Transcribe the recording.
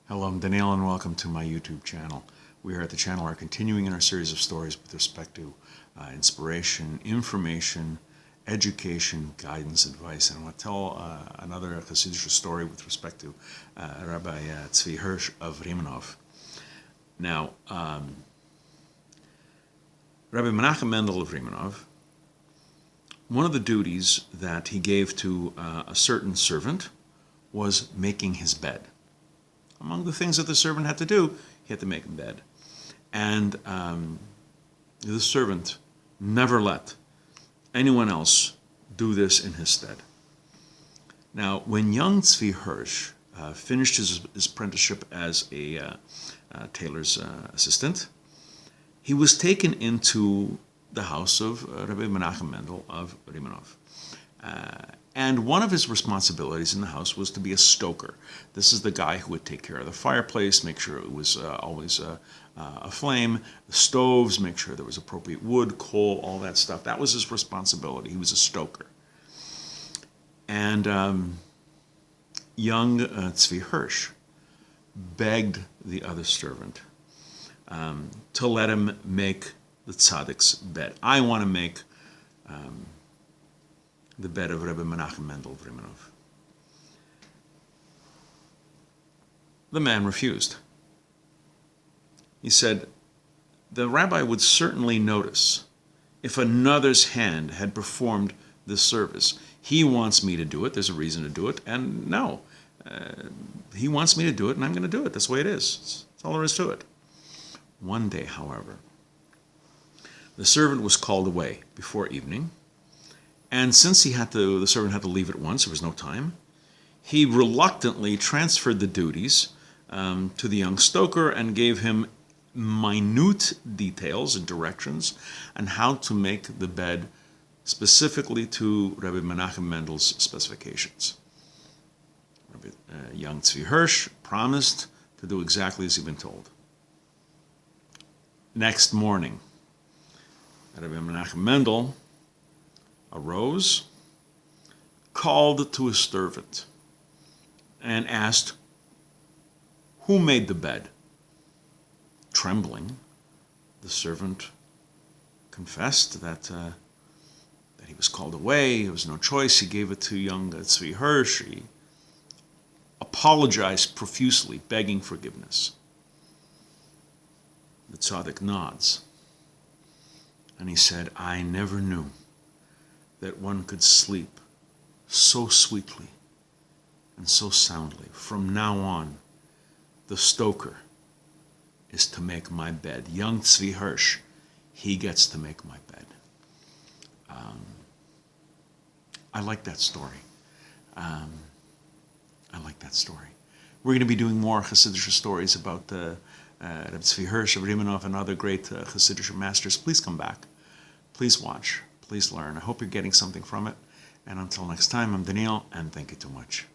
Hello, I'm Daniel and welcome to my YouTube channel. We here at the channel are continuing in our series of stories with respect to inspiration, information, education, guidance, advice. And I want to tell another Hasidic story with respect to Rabbi Zvi Hirsh of Rymanov. Now, Rabbi Menachem Mendel of Rymanov, one of the duties that he gave to a certain servant was making his bed. Among the things that the servant had to do, he had to make a bed. And the servant never let anyone else do this in his stead. Now, when young Zvi Hirsh finished his apprenticeship as a tailor's assistant, he was taken into the house of Rabbi Menachem Mendel of Rymanov. And one of his responsibilities in the house was to be a stoker. This is the guy who would take care of the fireplace, make sure it was always aflame, the stoves, make sure there was appropriate wood, coal, all that stuff. That was his responsibility. He was a stoker. And young Zvi Hirsh begged the other servant to let him make the tzaddik's bed. I want to make the bed of Rabbi Menachem Mendel of Rymanov. The man refused. He said, the rabbi would certainly notice if another's hand had performed this service. He wants me to do it, there's a reason to do it, and no, he wants me to do it and I'm going to do it. That's the way it is. That's all there is to it. One day, however, the servant was called away before evening. And since the servant had to leave at once, there was no time, he reluctantly transferred the duties to the young stoker and gave him minute details and directions on how to make the bed specifically to Rabbi Menachem Mendel's specifications. Young Zvi Hirsh promised to do exactly as he'd been told. Next morning, Rabbi Menachem Mendel arose, called to his servant, and asked, who made the bed? Trembling, the servant confessed that he was called away. There was no choice. He gave it to young Zvi Hirsh. He apologized profusely, begging forgiveness. The tzaddik nods, and he said, I never knew that one could sleep so sweetly and so soundly. From now on, the stoker is to make my bed. Young Zvi Hirsh, he gets to make my bed. I like that story. I like that story. We're going to be doing more Hasidic stories about Rav Zvi Hirsh of Rymanov and other great Hasidic masters. Please come back. Please watch. Please learn. I hope you're getting something from it. And until next time, I'm Daniel, and thank you too much.